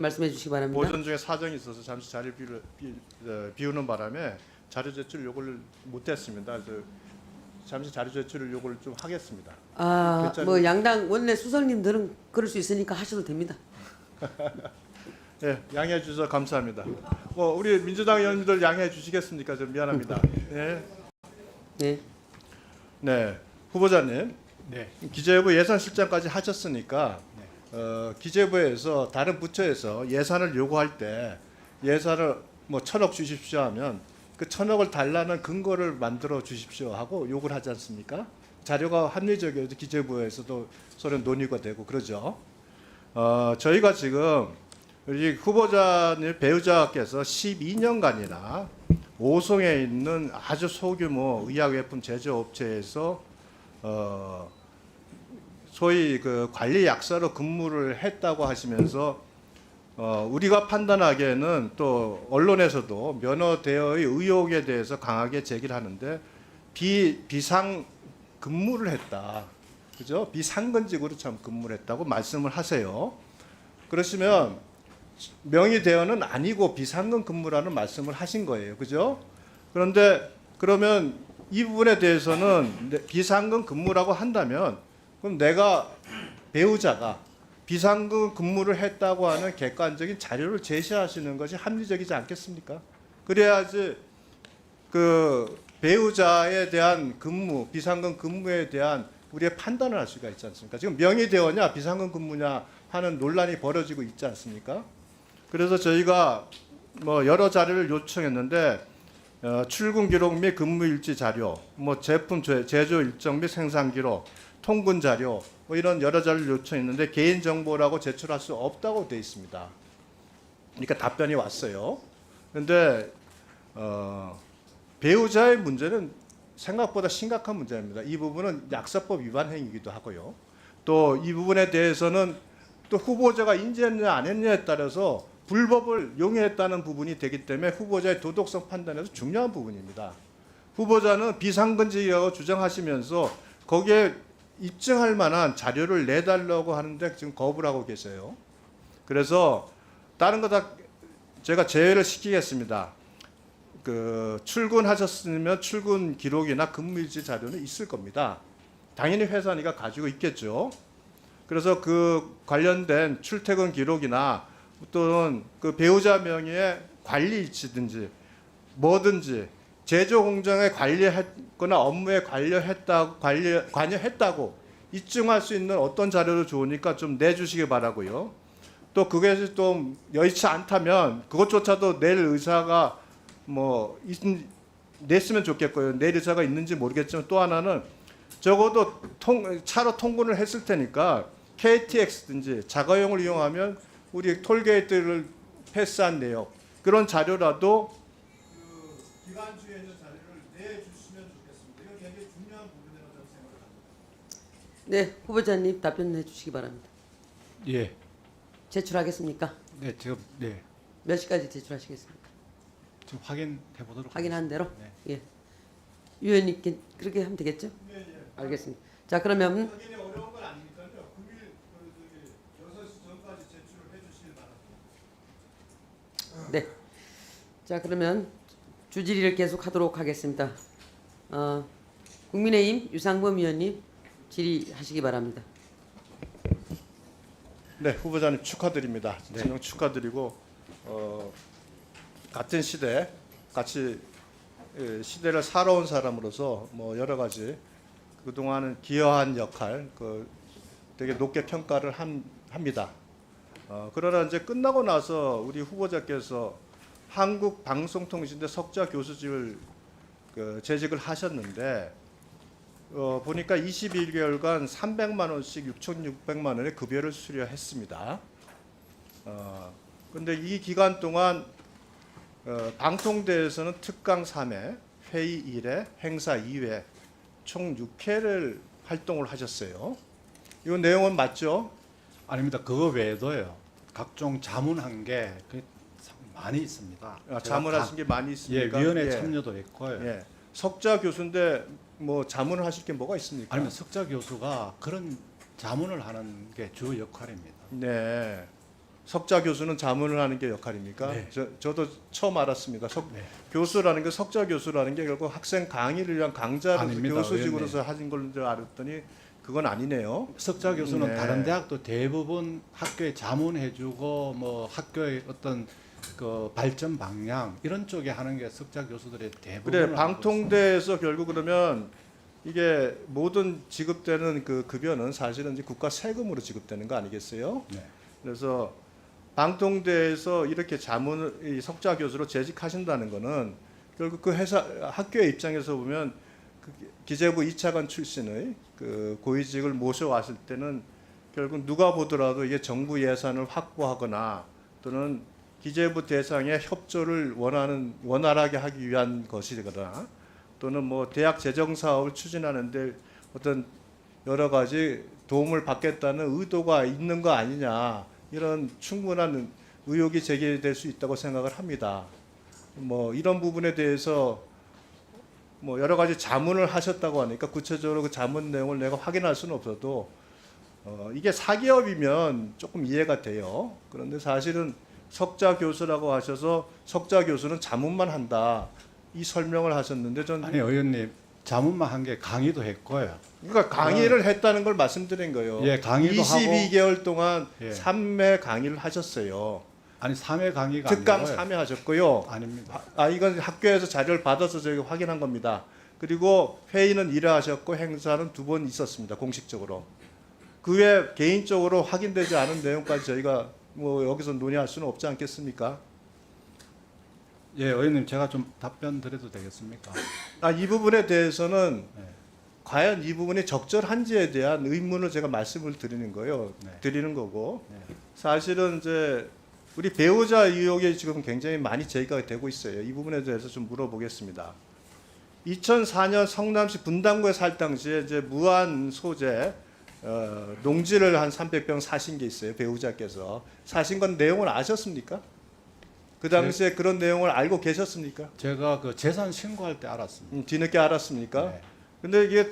말씀해 주시기 바랍니다. 오전 중에 사정이 있어서 잠시 자리를 비우는 바람에 자료 제출 요구를 못했습니다. 그래서 잠시 자료 제출 요구를 좀 하겠습니다. 뭐 양당 원내 수석님들은 그럴 수 있으니까 하셔도 됩니다. 예, 양해해 주셔서 감사합니다. 우리 민주당 의원님들 양해해 주시겠습니까? 좀 미안합니다. 예. 네. 네, 후보자님. 네. 기재부 예산실장까지 하셨으니까 기재부에서 다른 부처에서 예산을 요구할 때 예산을 뭐 1,000억 주십시오 하면 그 1,000억을 달라는 근거를 만들어 주십시오 하고 요구를 하지 않습니까? 자료가 합리적이어서 기재부에서도 서로 논의가 되고 그러죠. 저희가 지금 우리 후보자님 배우자께서 12년간이나 오송에 있는 아주 소규모 의약외품 제조업체에서 소위 그 관리 약사로 근무를 했다고 하시면서 우리가 판단하기에는 또 언론에서도 면허대여의 의혹에 대해서 강하게 제기를 하는데 비상 근무를 했다. 그죠? 비상근직으로 참 근무를 했다고 말씀을 하세요. 그러시면 명의대여는 아니고 비상근 근무라는 말씀을 하신 거예요. 그죠? 그런데 그러면 이 부분에 대해서는 비상근 근무라고 한다면 그럼 내가 배우자가 비상근 근무를 했다고 하는 객관적인 자료를 제시하시는 것이 합리적이지 않겠습니까? 그래야지 그 배우자에 대한 근무, 비상근 근무에 대한 우리의 판단을 할 수가 있지 않습니까? 지금 명의대여냐 비상근 근무냐 하는 논란이 벌어지고 있지 않습니까? 그래서 저희가 뭐 여러 자료를 요청했는데 출근 기록 및 근무 일지 자료, 뭐 제품 제조 일정 및 생산 기록, 통근 자료 뭐 이런 여러 자료를 요청했는데 개인 정보라고 제출할 수 없다고 돼 있습니다. 그러니까 답변이 왔어요. 그런데 배우자의 문제는 생각보다 심각한 문제입니다. 이 부분은 약사법 위반 행위이기도 하고요. 또 이 부분에 대해서는 또 후보자가 인지했느냐 안 했느냐에 따라서 불법을 용해했다는 부분이 되기 때문에 후보자의 도덕성 판단에서 중요한 부분입니다. 후보자는 비상근직이라고 주장하시면서 거기에 입증할 만한 자료를 내달라고 하는데 지금 거부를 하고 계세요. 그래서 다른 거 다 제가 제외를 시키겠습니다. 그 출근하셨으면 출근 기록이나 근무일지 자료는 있을 겁니다. 당연히 회사니까 가지고 있겠죠. 그래서 그 관련된 출퇴근 기록이나 또는 그 배우자 명의의 관리 일지든지 뭐든지 제조 공정에 관리했거나 업무에 관여했다고 입증할 수 있는 어떤 자료도 좋으니까 좀 내주시기 바라고요. 또 그게 좀 여의치 않다면 그것조차도 낼 의사가 뭐 냈으면 좋겠고요. 낼 의사가 있는지 모르겠지만 또 하나는 적어도 차로 통근을 했을 테니까 KTX든지 자가용을 이용하면 우리 톨게이트를 패스한 내역 그런 자료라도 그 기간주에 있는 자료를 내주시면 좋겠습니다. 이건 굉장히 중요한 부분이라고 저는 생각합니다. 네, 후보자님 답변해 주시기 바랍니다. 예. 제출하겠습니까? 네, 지금 네. 몇 시까지 제출하시겠습니까? 좀 확인해 보도록 확인한 대로? 네. 예. 위원님께 그렇게 하면 되겠죠? 네, 예. 알겠습니다. 자, 그러면 확인이 어려운 건 아니니까요. 금일 6시 전까지 제출을 해 주시길 바랍니다. 네. 자, 그러면 주질의를 계속하도록 하겠습니다. 국민의힘 유상범 의원님 질의하시기 바랍니다. 네, 후보자님 축하드립니다. 진영 축하드리고 같은 시대 같이 시대를 살아온 사람으로서 뭐 여러 가지 그동안은 기여한 역할 되게 높게 평가를 합니다. 그러나 이제 끝나고 나서 우리 후보자께서 한국방송통신대 석좌 교수직을 재직을 하셨는데 보니까 21개월간 300만 원씩 6,600만 원의 급여를 수료했습니다. 그런데 이 기간 동안 방통대에서는 특강 3회, 회의 1회, 행사 2회 총 6회를 활동을 하셨어요. 이 내용은 맞죠? 아닙니다. 그거 외에도요. 각종 자문한 게 많이 있습니다. 자문하신 게 많이 있습니까? 예, 위원회 참여도 했고요. 예. 석좌 교수인데 뭐 자문을 하실 게 뭐가 있습니까? 아니면 석좌 교수가 그런 자문을 하는 게 주 역할입니다. 네. 석자 교수는 자문을 하는 게 역할입니까? 네. 저도 처음 알았습니다. 네. 교수라는 게 석자 교수라는 게 결국 학생 강의를 위한 강자로서 아닙니다, 교수직으로서 하신 걸 줄 알았더니 그건 아니네요. 석자 교수는 네. 다른 대학도 대부분 학교에 자문해주고 뭐 학교의 어떤 그 발전 방향 이런 쪽에 하는 게 석자 교수들의 대부분. 그래 방통대에서 결국 그러면 이게 모든 지급되는 그 급여는 사실은 이제 국가 세금으로 지급되는 거 아니겠어요? 네. 그래서 방통대에서 이렇게 자문을 이 석자 교수로 재직하신다는 거는 결국 그 회사 학교의 입장에서 보면 그 기재부 2차관 출신의 그 고위직을 모셔왔을 때는 결국 누가 보더라도 이게 정부 예산을 확보하거나 또는 기재부 대상의 협조를 원활하게 하기 위한 것이거나 또는 뭐 대학 재정 사업을 추진하는데 어떤 여러 가지 도움을 받겠다는 의도가 있는 거 아니냐 이런 충분한 의혹이 제기될 수 있다고 생각을 합니다. 뭐 이런 부분에 대해서 뭐 여러 가지 자문을 하셨다고 하니까 구체적으로 그 자문 내용을 내가 확인할 수는 없어도 이게 사기업이면 조금 이해가 돼요. 그런데 사실은 석자 교수라고 하셔서 석자 교수는 자문만 한다 이 설명을 하셨는데 전 아니 의원님 자문만 한 게 강의도 했고요. 그러니까 강의를 했다는 걸 말씀드린 거예요. 예, 강의도 22개월 동안 예. 3회 강의를 하셨어요. 아니 3회 강의가 특강 아니고요. 3회 하셨고요. 아닙니다. 이건 학교에서 자료를 받아서 저희가 확인한 겁니다. 그리고 회의는 1회 하셨고 행사는 2번 있었습니다. 공식적으로. 그 외에 개인적으로 확인되지 않은 내용까지 저희가 뭐 여기서 논의할 수는 없지 않겠습니까? 예, 의원님 제가 좀 답변 드려도 되겠습니까? 이 부분에 대해서는 네. 과연 이 부분이 적절한지에 대한 의문을 제가 말씀을 드리는 거예요. 네. 드리는 거고 네. 사실은 이제 우리 배우자 의혹이 지금 굉장히 많이 제기가 되고 있어요. 이 부분에 대해서 좀 물어보겠습니다. 2004년 성남시 분당구에 살 당시에 이제 무한 소재 농지를 한 300평 사신 게 있어요. 배우자께서 사신 건 내용을 아셨습니까? 그 당시에 그런 내용을 알고 계셨습니까? 제가 그 재산 신고할 때 알았습니다. 뒤늦게 알았습니까? 네. 근데 이게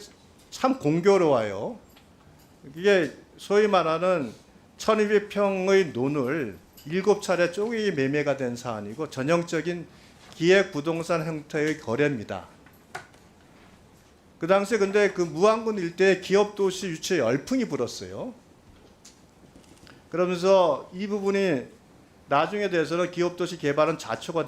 참 공교로워요. 이게 소위 말하는 1200평의 논을 7차례 쪼개기 매매가 된 사안이고 전형적인 기획 부동산 형태의 거래입니다. 그 당시에 근데 그 무안군 일대에 기업도시 유치에 열풍이 불었어요. 그러면서 이 부분이 나중에 대해서는 기업도시 개발은 자초가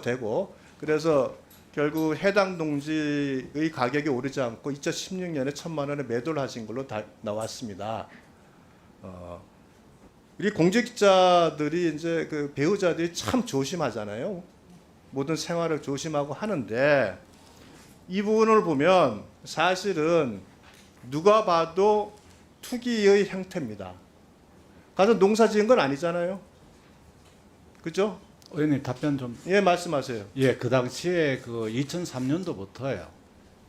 되고 그래서 결국 해당 농지의 가격이 오르지 않고 2016년에 1,000만 원에 매도를 하신 걸로 나왔습니다. 우리 공직자들이 이제 그 배우자들이 참 조심하잖아요. 모든 생활을 조심하고 하는데 이 부분을 보면 사실은 누가 봐도 투기의 형태입니다. 가서 농사 지은 건 아니잖아요. 그죠? 의원님 답변 좀. 예, 말씀하세요. 예, 그 당시에 그 2003년도부터요.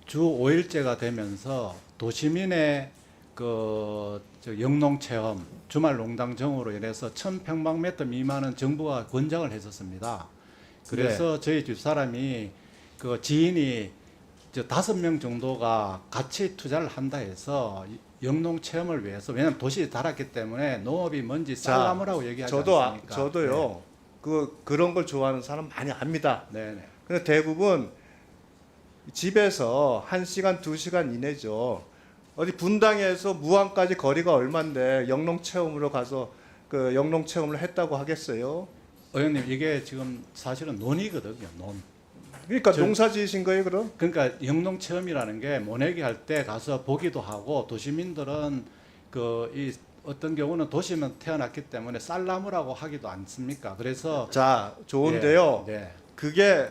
주 5일제가 되면서 도시민의 그 영농 체험, 주말 농당 정으로 인해서 1,000평방미터 미만은 정부가 권장을 했었습니다. 그래서 저희 집 사람이 그 지인이 5명 정도가 같이 투자를 한다 해서 영농 체험을 위해서 왜냐하면 도시에 달았기 때문에 농업이 뭔지 쌀나무라고 얘기하지 않습니까? 저도요. 그런 걸 좋아하는 사람 많이 압니다. 네, 네. 근데 대부분 집에서 1시간, 2시간 이내죠. 어디 분당에서 무안까지 거리가 얼만데 영농 체험으로 가서 그 영농 체험을 했다고 하겠어요? 의원님 이게 지금 사실은 논이거든요. 논. 그러니까 농사 지으신 거예요, 그럼? 그러니까 영농 체험이라는 게 모내기 할 때 가서 보기도 하고 도시민들은 이 어떤 경우는 도시면 태어났기 때문에 쌀나무라고 하기도 않습니까? 그래서 자, 좋은데요. 네. 그게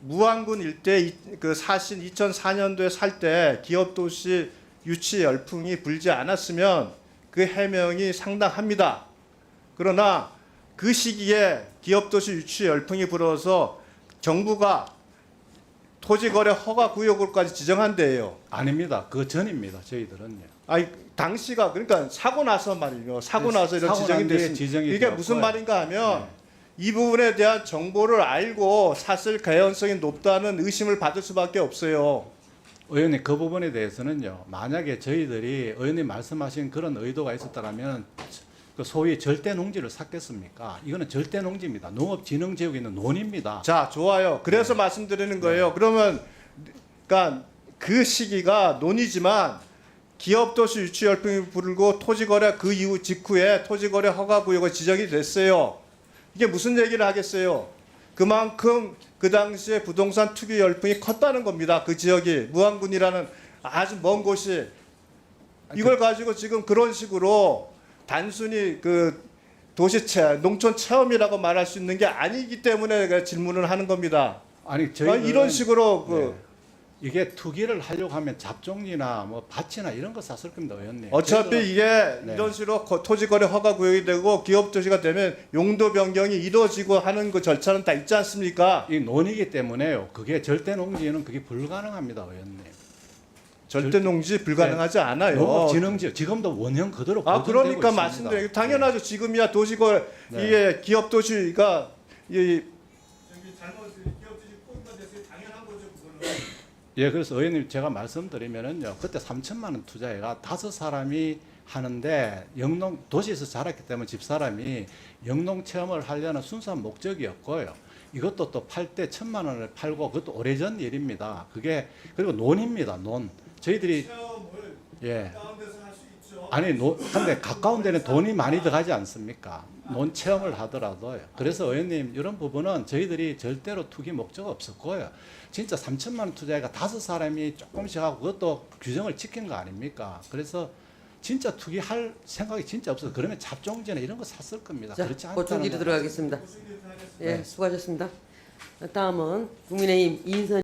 무안군 일대 그 사신 2004년도에 살 때 기업도시 유치 열풍이 불지 않았으면 그 해명이 상당합니다. 그러나 그 시기에 기업도시 유치 열풍이 불어서 정부가 토지거래 허가 구역으로까지 지정한 데예요. 아닙니다. 그 전입니다. 저희들은요. 당시가 그러니까 사고 나서 말이요. 사고 네, 나서 이런 사고 지정이 난 뒤에 됐습니다. 지정이 이게 되었고요. 무슨 말인가 하면 네. 이 부분에 대한 정보를 알고 샀을 가능성이 높다는 의심을 받을 수밖에 없어요. 의원님 그 부분에 대해서는요. 만약에 저희들이 의원님 말씀하신 그런 의도가 있었다면 그 소위 절대 농지를 샀겠습니까? 이거는 절대 농지입니다. 농업진흥지역에 있는 논입니다. 자, 좋아요. 그래서 말씀드리는 거예요. 그러면 그러니까 그 시기가 논이지만 기업도시 유치열풍이 불고 토지거래 그 이후 직후에 토지거래 허가구역이 지정이 됐어요. 이게 무슨 얘기를 하겠어요? 그만큼 그 당시에 부동산 투기 열풍이 컸다는 겁니다. 그 지역이 무안군이라는 아주 먼 곳이 이걸 가지고 지금 그런 식으로 단순히 그 농촌 체험이라고 말할 수 있는 게 아니기 때문에 제가 질문을 하는 겁니다. 아니 저희 이런 식으로 이게 투기를 하려고 하면 잡종이나 뭐 밭이나 이런 거 샀을 겁니다, 의원님. 어차피 저희들은- 이게 네. 이런 식으로 토지거래 허가구역이 되고 기업도시가 되면 용도 변경이 이루어지고 하는 그 절차는 다 있지 않습니까? 이 논이기 때문에요. 그게 절대 농지는 그게 불가능합니다, 의원님. 절대 농지 불가능하지 않아요. 농업진흥지역 지금도 원형 그대로 아 보존되고 그러니까 있습니다. 말씀드려요. 당연하죠. 지금이야 도시거래 네. 이게 기업도시가 이 잘못 기업도시 포인트가 됐어요. 당연한 거죠. 그거는. 예, 그래서 의원님 제가 말씀드리면은요, 그때 3천만 원 투자해가 5사람이 하는데 도시에서 자랐기 때문에 집사람이 영농 체험을 하려는 순수한 목적이었고요. 이것도 또 팔 때 1,000만 원을 팔고 그것도 오래전 일입니다. 그게 그리고 논입니다. 논. 저희들이 체험을 예. 다른 데서 할 수 있죠. 아니 근데 가까운 데는 돈이 많이 들어가지 않습니까? 논 체험을 하더라도요. 그래서 의원님 이런 부분은 저희들이 절대로 투기 목적 없었고요. 진짜 3천만 원 투자해가 5사람이 조금씩 하고 그것도 규정을 지킨 거 아닙니까? 그래서 진짜 투기할 생각이 진짜 없어서 그러면 잡종지나 이런 거 샀을 겁니다. 자, 그렇지 않다는 보충기로 거. 들어가겠습니다. 예, 수고하셨습니다. 다음은 국민의힘 이인선